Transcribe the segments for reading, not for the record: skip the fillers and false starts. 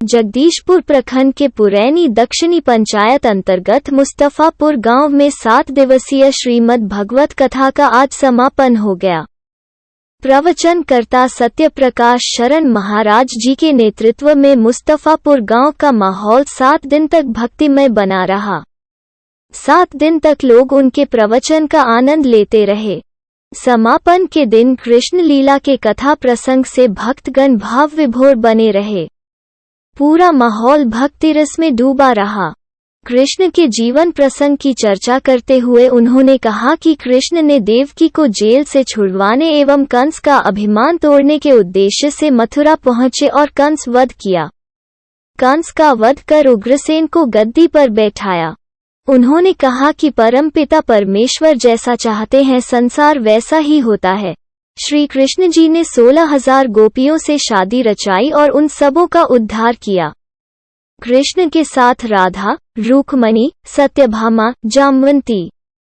जगदीशपुर प्रखंड के पुरैनी दक्षिणी पंचायत अंतर्गत मुस्तफापुर गांव में 7 दिवसीय श्रीमद् भगवत कथा का आज समापन हो गया। प्रवचनकर्ता सत्यप्रकाश शरण महाराज जी के नेतृत्व में मुस्तफापुर गांव का माहौल 7 दिन तक भक्तिमय बना रहा। 7 दिन तक लोग उनके प्रवचन का आनंद लेते रहे। समापन के दिन कृष्ण लीला के कथा प्रसंग से भक्तगण भाव विभोर बने रहे। पूरा माहौल भक्ति रस में डूबा रहा। कृष्ण के जीवन प्रसंग की चर्चा करते हुए उन्होंने कहा कि कृष्ण ने देवकी को जेल से छुड़वाने एवं कंस का अभिमान तोड़ने के उद्देश्य से मथुरा पहुंचे और कंस वध किया। कंस का वध कर उग्रसेन को गद्दी पर बैठाया। उन्होंने कहा कि परमपिता परमेश्वर जैसा चाहते हैं संसार वैसा ही होता है। श्री कृष्ण जी ने 16,000 गोपियों से शादी रचाई और उन सबों का उद्धार किया। कृष्ण के साथ राधा, रुक्मणी, सत्यभामा, जामवंती,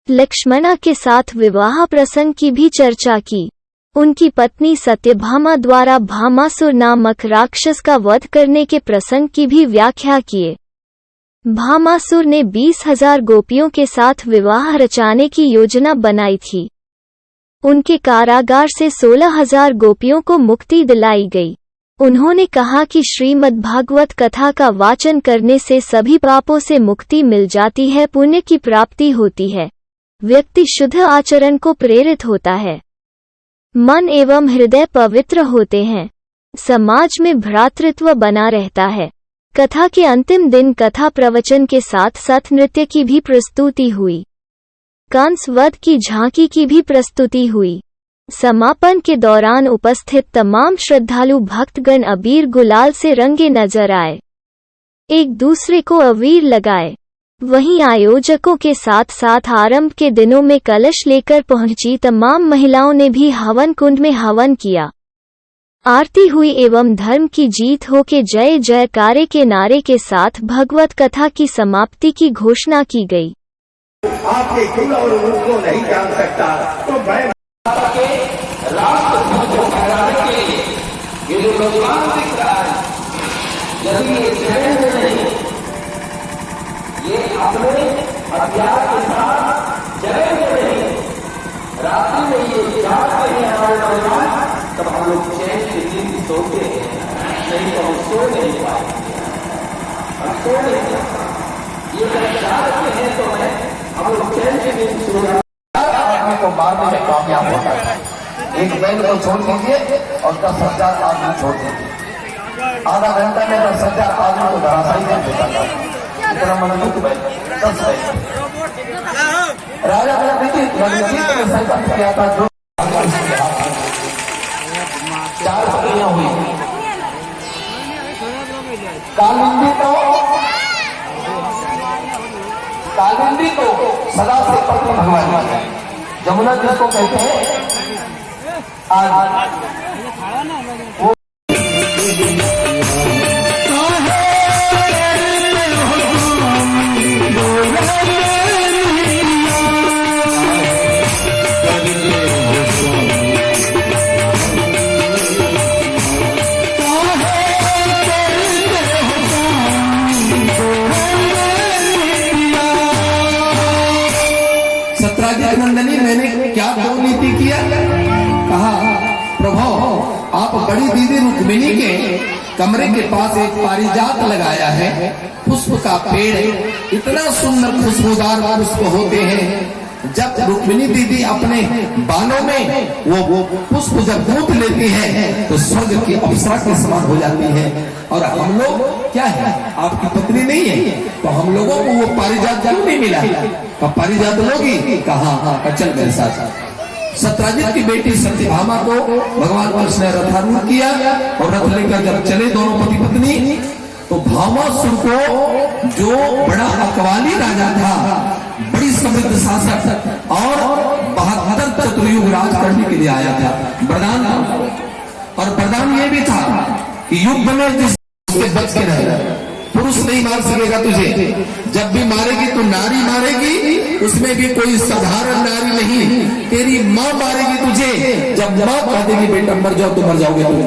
लक्ष्मणा के साथ विवाह प्रसंग की भी चर्चा की। उनकी पत्नी सत्यभामा द्वारा भामासुर नामक राक्षस का वध करने के प्रसंग की भी व्याख्या किए। भामासुर ने 20,000 गोपियों के साथ विवाह रचाने की योजना बनाई थी। उनके कारागार से 16,000 गोपियों को मुक्ति दिलाई गई। उन्होंने कहा कि श्रीमद्भागवत कथा का वाचन करने से सभी पापों से मुक्ति मिल जाती है, पुण्य की प्राप्ति होती है, व्यक्ति शुद्ध आचरण को प्रेरित होता है, मन एवं हृदय पवित्र होते हैं, समाज में भ्रातृत्व बना रहता है। कथा के अंतिम दिन कथा प्रवचन के साथ साथ नृत्य की भी प्रस्तुति हुई। कंस वध की झांकी की भी प्रस्तुति हुई। समापन के दौरान उपस्थित तमाम श्रद्धालु भक्तगण अबीर गुलाल से रंगे नजर आए, एक दूसरे को अबीर लगाए। वहीं आयोजकों के साथ साथ आरंभ के दिनों में कलश लेकर पहुंची तमाम महिलाओं ने भी हवन कुंड में हवन किया। आरती हुई एवं धर्म की जीत हो के जय जयकारे के नारे के साथ भगवत कथा की समाप्ति की घोषणा की गई। आपके कुल और रूप को नहीं जान सकता तो मैं राष्ट्र ध्वज को फहराने के लिए ये जो भगवान दिख रहा है, यदि ये जय नहीं, ये अपने हथियार के साथ जय नहीं, रात्रि में ये जागते हैं हमारे भगवान, तब हम लोग चैन से नींद सोते हैं, नहीं तो हम सो नहीं पाएंगे, हम सो नहीं सकते। ये जब जागते हैं तो मैं हम लोग चैन से नींद सो जाते। आदमी को मारने में कामयाब होता है। एक बैल को छोड़ दीजिए और 10,000 आदमी छोड़ दीजिए, आधा घंटा में 10,000 आदमी को धराशायी कर देता था। इतना मजबूत बैल, 10 बैल। राजा रणजीत ने संकल्प किया था, जो 4 पत्नियां हुई। कालिंदी को सदा से पत्नी भगवान है। जमुना जिसको कहते हैं नंदनी, मैंने क्या दो नीति किया? कहा प्रभु आप बड़ी दीदी रुक्मिणी के कमरे के पास एक पारिजात लगाया है, पुष्प का पेड़, इतना सुंदर खुशबूदार पुष्प होते हैं। जब रुक्मिणी दीदी अपने बालों में वो पुष्प जब गूंथ लेती है तो स्वर्ग की अप्सरा के समान हो जाती है। और हम लोग क्या है, आपकी पत्नी नहीं है, तो हम लोगों को वो पारिजात क्यों नहीं मिला? तो पारिजात लोगी? कहा चल मेरे साथ। सत्राजित की बेटी सत्यभामा को भगवान कृष्ण ने रथारूढ़ किया और रथ लेकर जब चले दोनों पति पत्नी, तो भामासुर को, जो बड़ा अकवाली राजा था, बड़ी समृद्ध शासक और 72 चतुर्युग राज करने के लिए आया था, वरदान था। और वरदान ये भी था कि युद्ध में जिससे बच के रहना, पुरुष नहीं मार सकेगा तुझे, जब भी मारेगी तो नारी मारेगी, उसमें भी कोई साधारण नारी नहीं, तेरी माँ मारेगी तुझे। जब माँ कह देगी बेटा मर जाओ तो मर जाओगे तुम।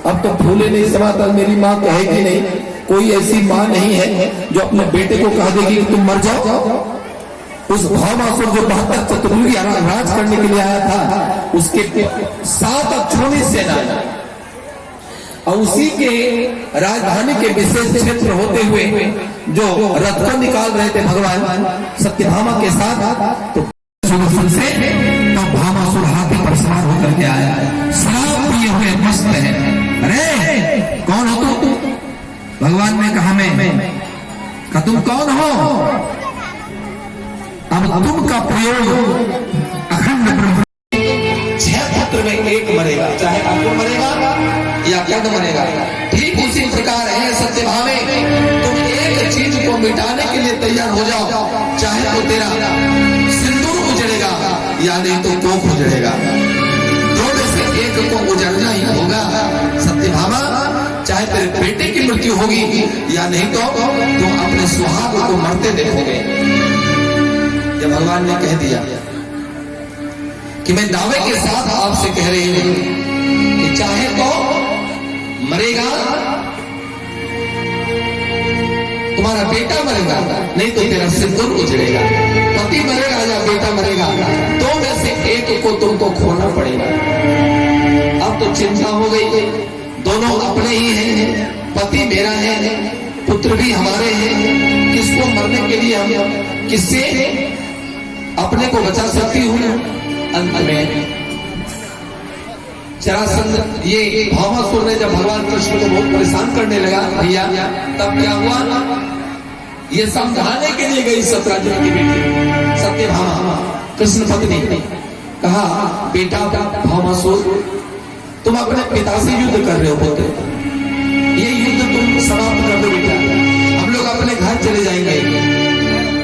अब तो फूले नहीं समाता, मेरी माँ कहेगी नहीं, कोई ऐसी माँ नहीं है जो अपने बेटे को कह देगी कि तुम मर जाओ। उस भौमासुर जो 72 चतुर्युगी राज करने के लिए आया था, उसके 7 अक्षौणी सेना और उसी के राजधानी के विशेष क्षेत्र होते हुए जो रथ निकाल रहे थे भगवान सत्यभामा के साथ, तो भामासुर हाथी पर सवार होकर के आया, शराब पिए हुए मस्त है। अरे कौन हो तू? भगवान ने कहा मैं। कहा तुम कौन हो? अब तुम का प्रयोग अखंड ब्रह्म। 6 पुत्र में एक मरेगा, चाहे अर्जुन मरेगा या कर्ण मरेगा। ठीक उसी प्रकार है सत्यभामे, तुम एक चीज को मिटाने के लिए तैयार हो जाओ, चाहे तो तेरा सिंदूर उजड़ेगा या नहीं तो कोख उजड़ेगा। दोनों से एक को उजड़ना ही होगा सत्यभामा, चाहे तेरे बेटे की मृत्यु होगी या नहीं तो तुम अपने सुहाग को मरते देखोगे। जब भगवान ने कह दिया कि मैं दावे के साथ आपसे कह रही हूं कि चाहे तो मरेगा, तुम्हारा बेटा मरेगा, नहीं तो तेरा सिंदूर उजड़ेगा। पति मरेगा या बेटा मरेगा, दो में से एक को तुमको खोना पड़ेगा। अब तो चिंता हो गई, दोनों अपने ही हैं, पति मेरा है, पुत्र भी हमारे हैं, किसको मरने के लिए हम किससे अपने को बचा सकती हूँ? अंत में जरासंध ये भामासुर ने जब भगवान कृष्ण को बहुत परेशान करने लगा भैया, तब क्या हुआ? ये समझाने के लिए गई सत्यराज की बेटी सत्यभामा, कृष्ण पत्नी, कहा बेटा भामासुर, तुम अपने पिता से युद्ध कर रहे हो पुत्र, ये युद्ध तुम समाप्त कर दो बेटा, हम लोग अपने घर चले जाएंगे।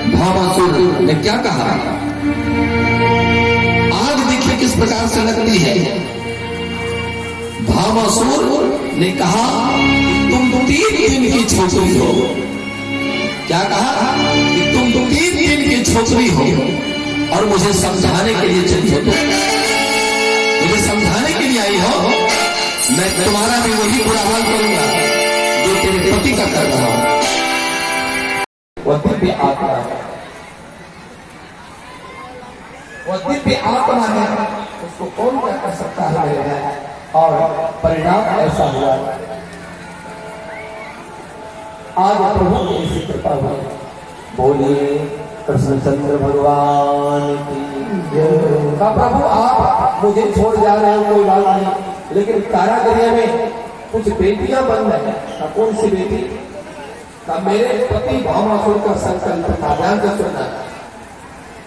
भामासुर ने क्या कहा? आग देखिए किस प्रकार से लगती है। भामासुर ने कहा तुम 3 दिन की छोकरी हो। क्या कहा? कि तुम 3 दिन की छोकरी हो और मुझे समझाने के लिए चली हो, मुझे समझाने के लिए आई हो, मैं तुम्हारा भी वही बुरा हाल करूंगा जो तेरे पति का कर रहा हूं। वह दिव्य आत्मा है, वह दिव्य आत्मा है, उसको कौन क्या कर सकता है? और परिणाम ऐसा हुआ, आज प्रभु की ऐसी कृपा हुई। बोलिए कृष्णचंद्र भगवान की जय। प्रभु आप मुझे छोड़ जा रहे हो कोई बात नहीं, लेकिन कारागृह में कुछ बेटियां बन रही हैं। कौन सी बेटी? का मेरे पति भामासुर का संकल्प था, ध्यान से सुनना,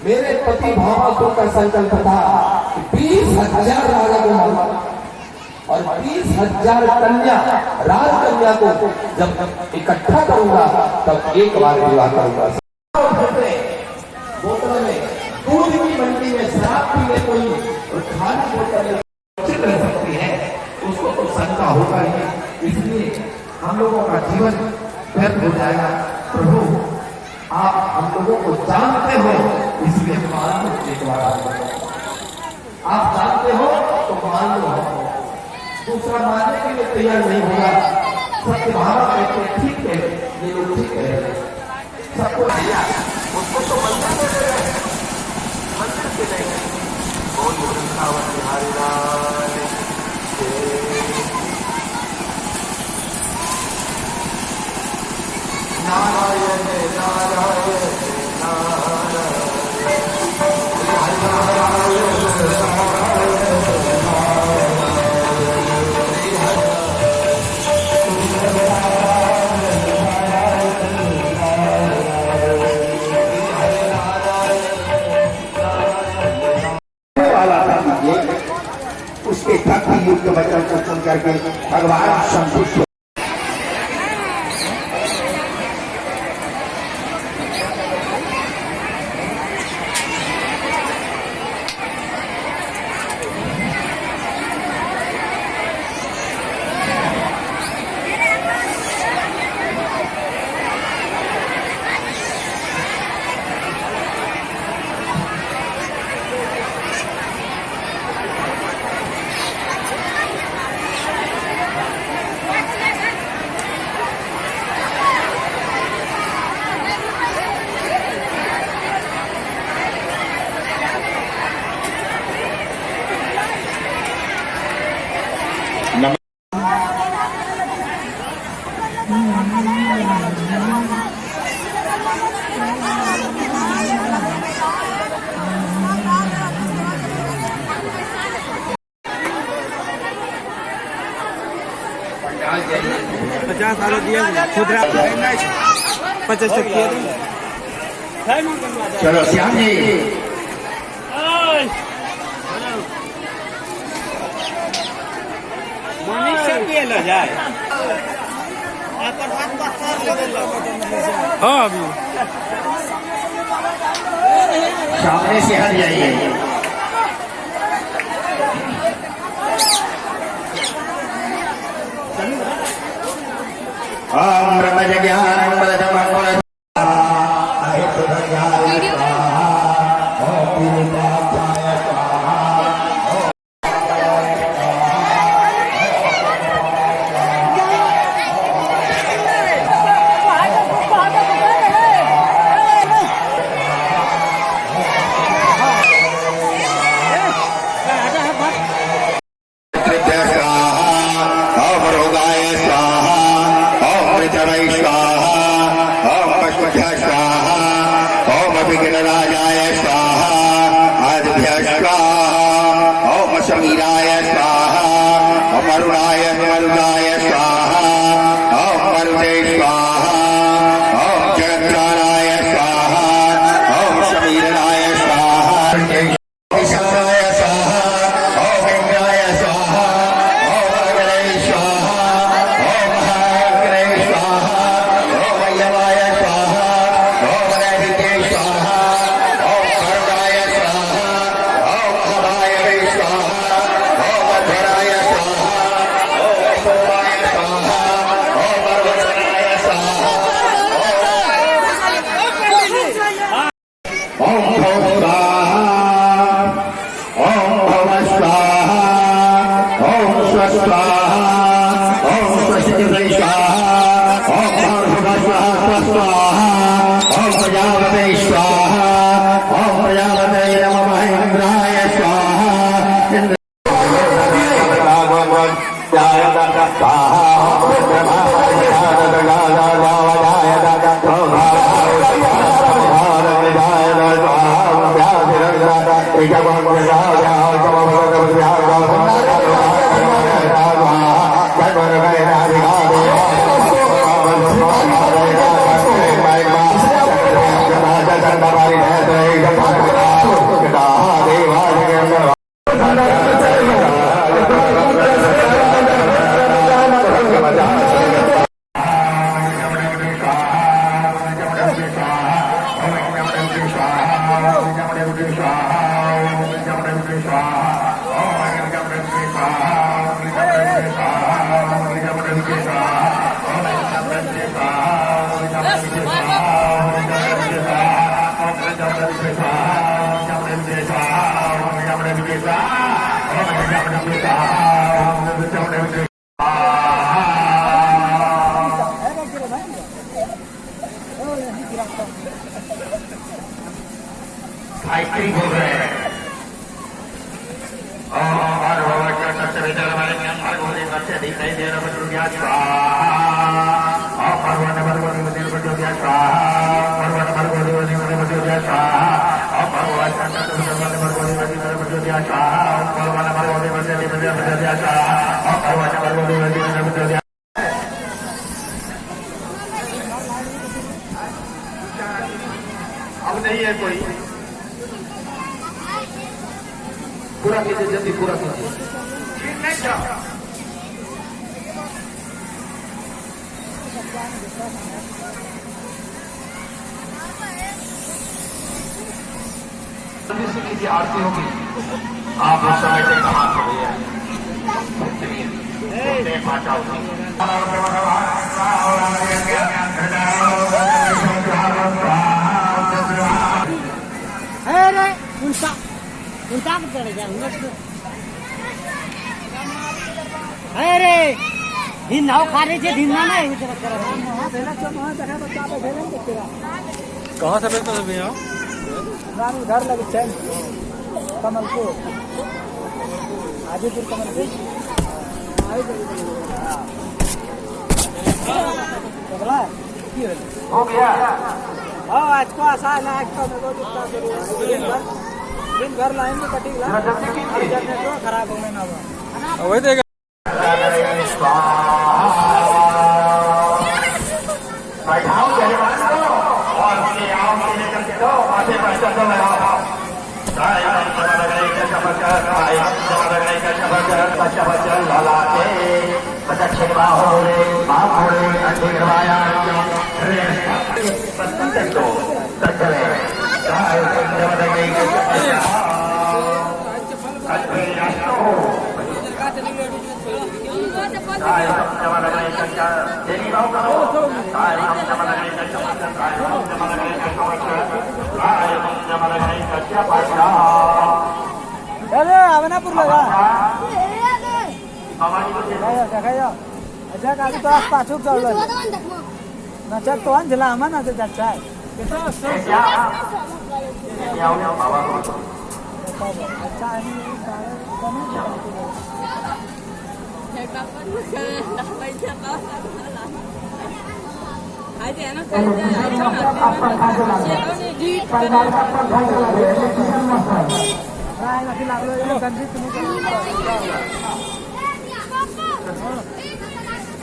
मेरे पति भामासुर का संकल्प था कि 20,000 राजा को मारूंगा और 20,000 कन्या राजकन्या को जब इकट्ठा करूंगा तब एक बार विवाह करूंगा। बोतल में दूध की मंडी में शराब पीने कोई और खाली बोतल रह सकती है, उसको तो शंका होगा ही, इसलिए हम लोगों का जीवन व्यर्थ हो जाएगा। प्रभु आप हम लोगों को जानते हो, इसलिए मान लो, एक बार आप जानते हो तो मान लो, दूसरा मानने के लिए तैयार नहीं होगा। सत्यभामा कहते हैं ठीक है, ये लोग ठीक है, सबको दिया, उसको तो मंदिर में दे रहे, मंदिर से नहीं। बोल वृंदावन बिहारी लाल नारायण नारायण उसके भक्ति युक्त वचन को सुन करके भगवान संतुष्ट। पचास वाला दिया खुदरा 50 किया चलो श्याम जी जाए हाँ अभी सामने से हट जाइए ओम ब्रह्म ज्ञान समीराय स्वाहा ओम अरुणाय मरुदाय स्वाहा ओम मरुदे स्वाहा ओम जगत्राणाय स्वाहा ओम समीरनाय स्वाहा ईशानाय स्वाहा ओम इंद्राय स्वाहा ओम अग्ने स्वाहा ओम महाअग्ने स्वाहा ओम यमाय स्वाहा ओम नैऋत्ये स्वाहा ओम करुणाय स्वाहा ओम महावायवे स्वाहा ओम अध्वराय स्वाहा ओम सोमाय स्वाहा ओम अर्वचनाय स्वाहा ओम भव स्वाहा ओम भव स्वाहा ओम स्व स्वाहा ओम स्वस्ति स्वाहा ओम भव स्वाहा स्वाहा ओम प्रजापते स्वाहा ओम प्रजापते नमः इंद्राय स्वाहा बोल रहे हैं और भगवान सबसे बेहतर हमारे भगवान सबसे दिखाई दे रहा भगवान स्वाहा और भगवान भगवान मंदिर भगवान स्वाहा भगवान भगवान मंदिर भगवान स्वाहा और भगवान भगवान मंदिर भगवान स्वाहा और भगवान भगवान मंदिर भगवान स्वाहा और भगवान भगवान मंदिर भगवान अब नहीं है कोई पूरा कीजिए जल्दी पूरा कीजिए जल्दी से कीजिए आरती होगी आप लोग समय से कहा अरे नाव खाने से ढीलना नहीं कहाँ से बेचते थे भैया उधर लगे चैन कमल को हाजीपुर कमल बगला हो गया हाँ आज को आशा है ना आज को मेरे को जितना दिन भर लाइन में कटी ला तो खराब होने ना हुआ वही देगा बैठाओ जजमान को और उनके आओ के लेकर के दो माथे पर चंदन लगाओ दक्षिण बाहो रे बाहो रे अंडे करवाया अरे आवनापुर लगा देखायो अच्छा काली तो आस पास चल रहा नचत तो अंजला मन ना अच्छा है अच्छा है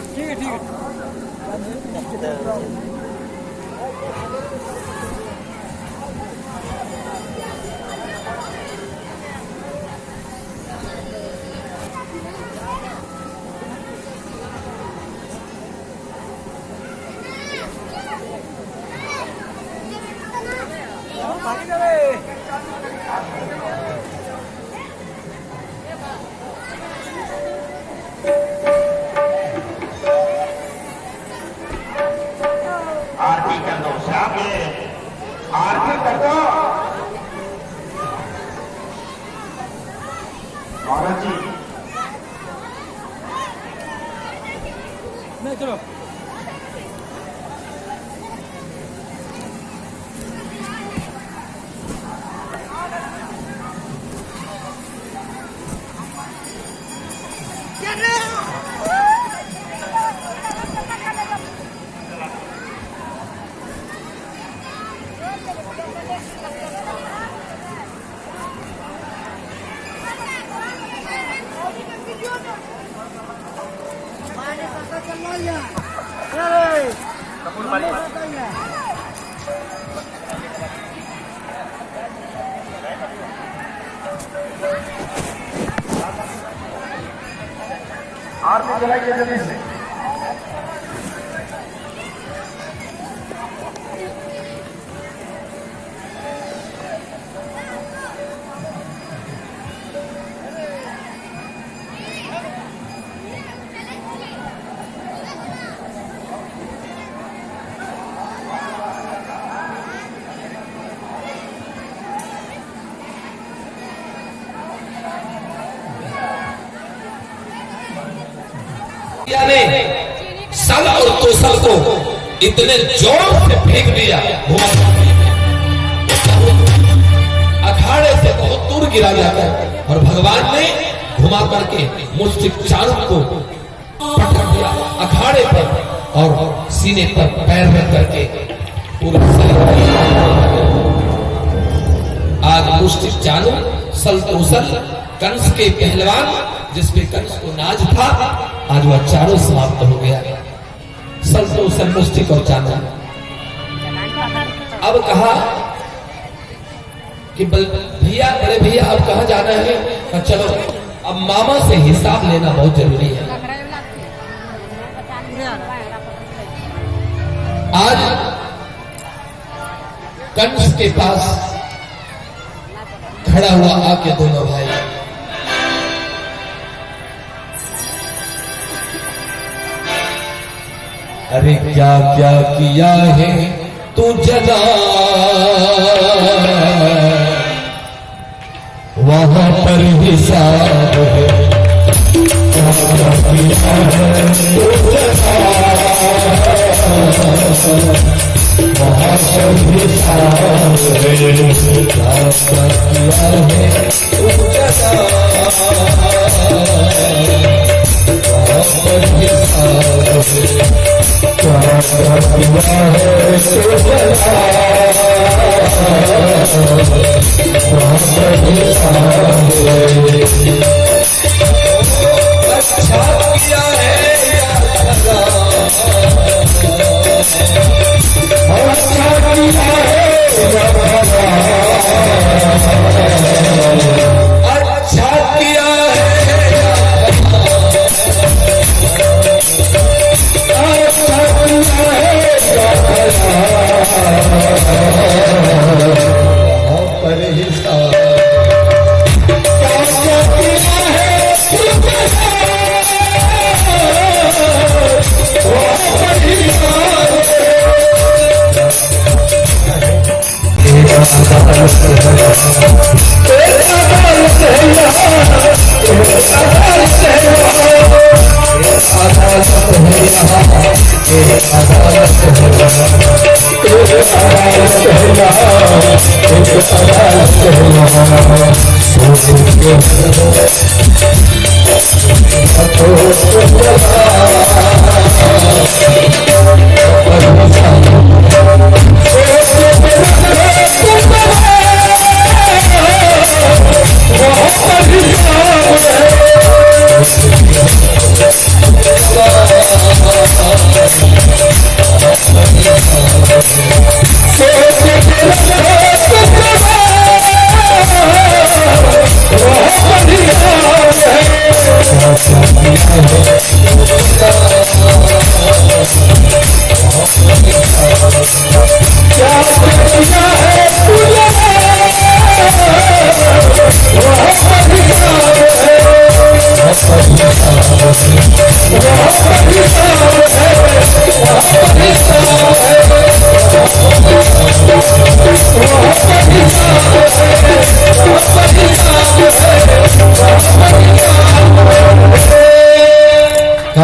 ठीक है ठीक है आरती कर दो श्याम आरती कर दो औरत जी नहीं चलो आरती जलाइए जल्दी से ने सल और तोसल को इतने जोर से फेंक दिया अखाड़े से बहुत दूर गिरा जाता है और भगवान ने घुमा करके मुष्टिक चारों को पटक दिया अखाड़े पर और सीने पर पैर रख करके पूरे आज मुष्टिक चारों सल तोसल कंस के पहलवान जिसपे कंस को नाज था आज वह चारों समाप्त हो गया सल तोसल मुष्टिक और चांदा अब कहा कि भैया बड़े भैया अब कहाँ जाना है चलो अब मामा से हिसाब लेना बहुत जरूरी है आज कंस के पास खड़ा हुआ आके दोनों भाई अरे क्या क्या किया है तू जना वहां पर हिसाब है वहां पर हिसाब है क्या क्या किया है तू जना वहां पर हिसाब है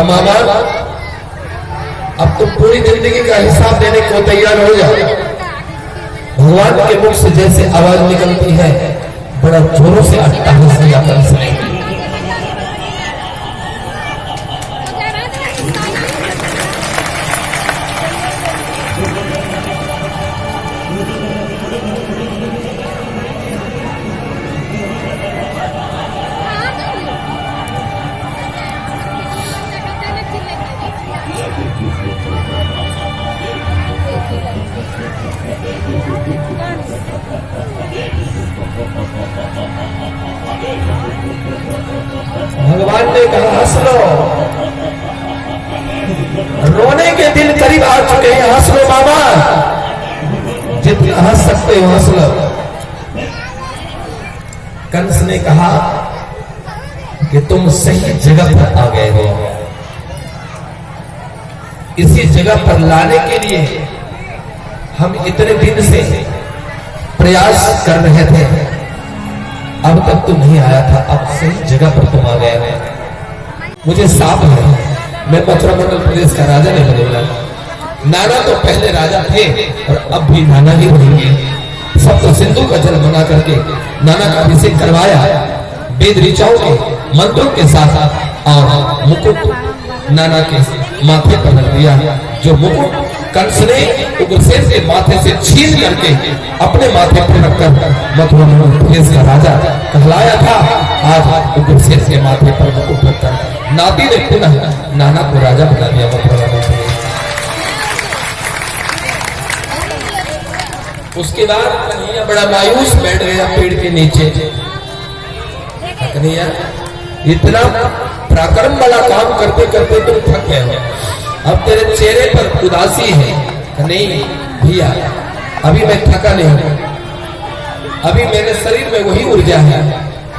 मामा अब तुम पूरी जिंदगी का हिसाब देने को तैयार हो जाओ। भगवान के मुख से जैसे आवाज निकलती है बड़ा जोरों से अट्ठाईस यात्रा से भगवान ने कहा हंस लो, रोने के दिन करीब आ चुके हैं, हंस लो मामा, जितना हंस सकते हो हंस लो। कंस ने कहा कि तुम सही जगह पर आ गए हो, इसी जगह पर लाने के लिए हम इतने दिन से प्रयास कर रहे थे, अब तक तू नहीं आया था, अब सही जगह पर तुम आ गए हो। मुझे साफ है मैं मथुरा मंडल प्रदेश का राजा नहीं बनेगा। नाना तो पहले राजा थे और अब भी नाना ही रहेंगे। सप्त सिंधु का जल बना करके नाना का अभिषेक करवाया, वेद ऋचाओं के मंत्रों के साथ और मुकुट नाना के माथे पर रख दिया। जो मुकुट कंस ने उग्रसेन के माथे से छीन करके अपने माथे पर रखकर मथुरा मंडल प्रदेश का राजा कहलाया था, आज उग्रसेन के माथे पर मुकुट रखकर नाती ने पुनः नाना को राजा बना दिया मथुरा मंडल। उसके बाद कन्हैया बड़ा मायूस बैठ गया पेड़ के नीचे। कन्हैया इतना पराक्रम वाला काम करते करते तुम थक गए हो, अब तेरे चेहरे पर उदासी है। नहीं भैया अभी मैं थका नहीं हूं, अभी मेरे शरीर में वही ऊर्जा है,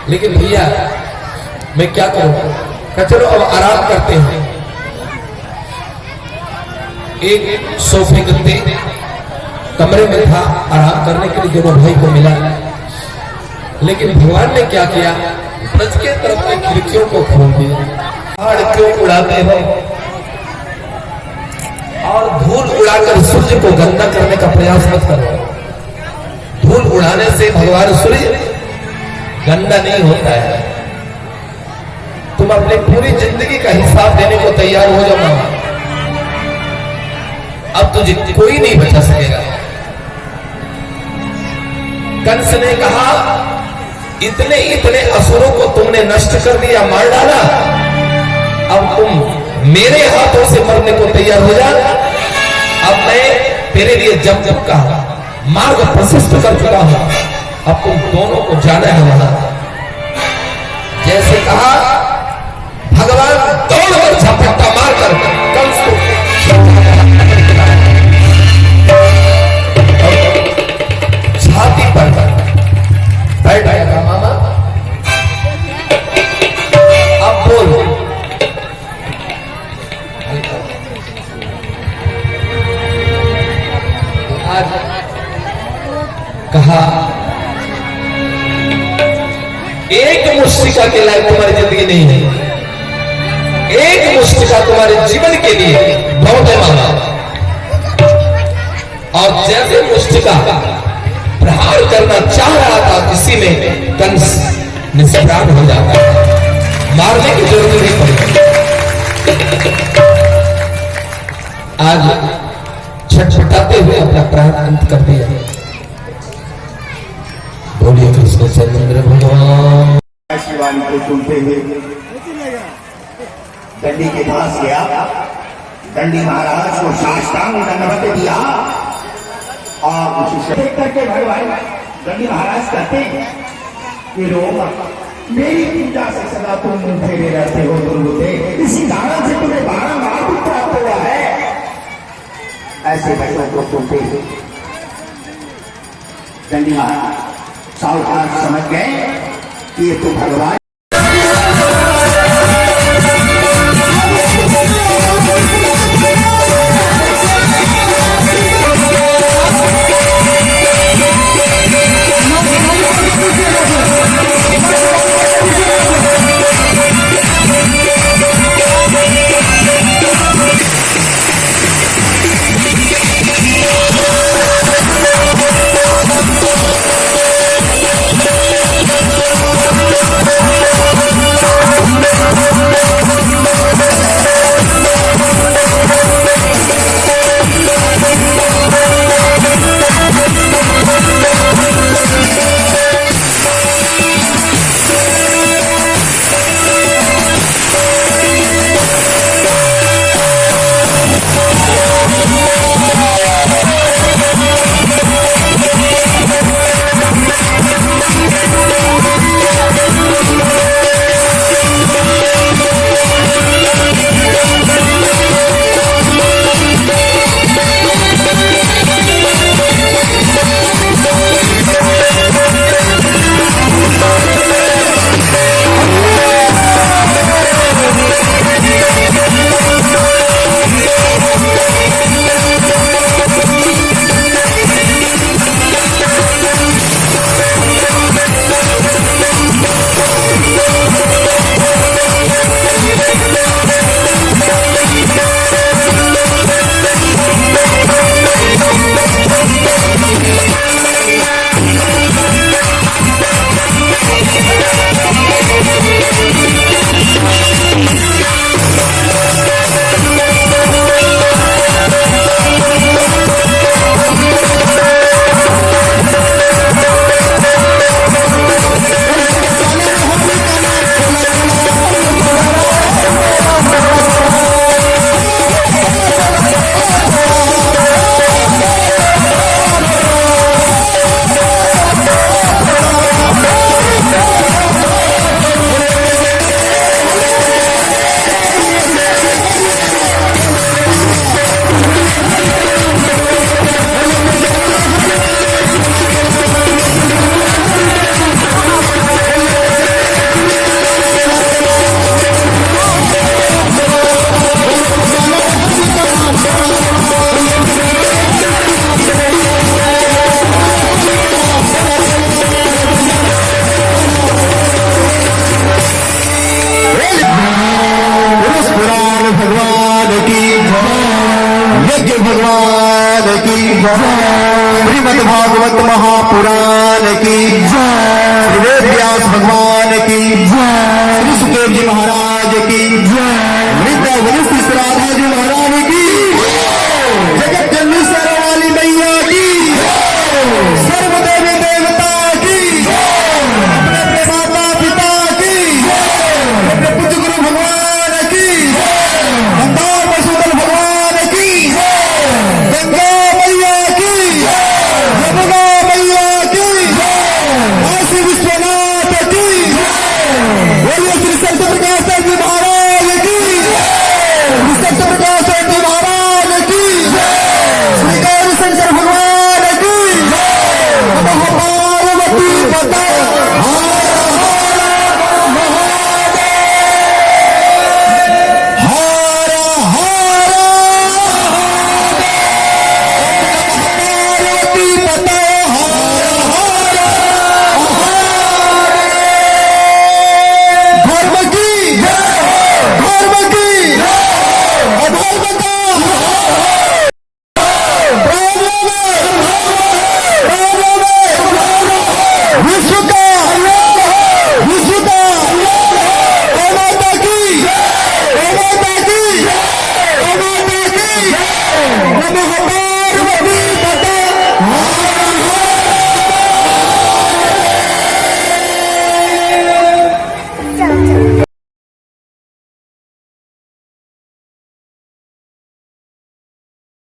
लेकिन भैया मैं क्या करूं, चलो अब आराम करते हैं। एक सोफे गद्दे कमरे में था, आराम करने के लिए दोनों भाई को मिला, लेकिन भगवान ने क्या किया, ब्रज के तरफ में खिड़कियों को खोल दिया। पहाड़ क्यों उड़ाते हो और धूल उड़ाकर सूर्य को गंदा करने का प्रयास मत करो। धूल उड़ाने से भगवान सूर्य गंदा नहीं होता है। तुम अपनी पूरी जिंदगी का हिसाब देने को तैयार हो जाओ। अब तुझे कोई नहीं बचा सकेगा। कंस ने कहा, इतने इतने असुरों को तुमने नष्ट कर दिया, मार डाला, अब तुम मेरे हाथों से मरने को तैयार हो जा। अब मैं तेरे लिए जब जब का मार्ग प्रशस्त कर चुका हूं, अब तुम दोनों को जाना है वहां। जैसे कहा, भगवान दौड़कर झपट्टा मारकर कंस को छाती पर बैठ गया। मामा अब बोल। आज कहा, एक मुष्टिका के लायक तुम्हारी जिंदगी नहीं है, एक मुष्टिका तुम्हारे जीवन के लिए बहुत है मामा। और जैसे मुष्टिका प्रहार करना चाह रहा था, किसी में कंस निष्प्राण हो जाता है, मारने की जरूरत नहीं पड़ी। आज छटपटाते हुए अपना प्राण अंत कर दिया। बोलिए कृष्ण चंद्र भगवान। शिवानी को सुनते हुए दंडी के पास गया। दंडी महाराज को साष्टांग दंडवत दिया और उसे देख करके भगवान दंडी महाराज कहते हैं कि रोमा, मेरी पूजा से सदा तुम मुंह फेरे रहते हो दुर्बुद्धे, इसी कारण से तुम्हें 12 बार भी प्राप्त हुआ है। ऐसे भगवान को सुनते हुए दंडी महाराज सावधान समझ गए कि ये तो भगवान श्रीमद् भागवत महापुराण की जय, वेद व्यास भगवान की जय, श्री सुखदेव जी महाराज की जय, वृद्ध वरिष्ठ राधा जी महाराज की जय। में हटे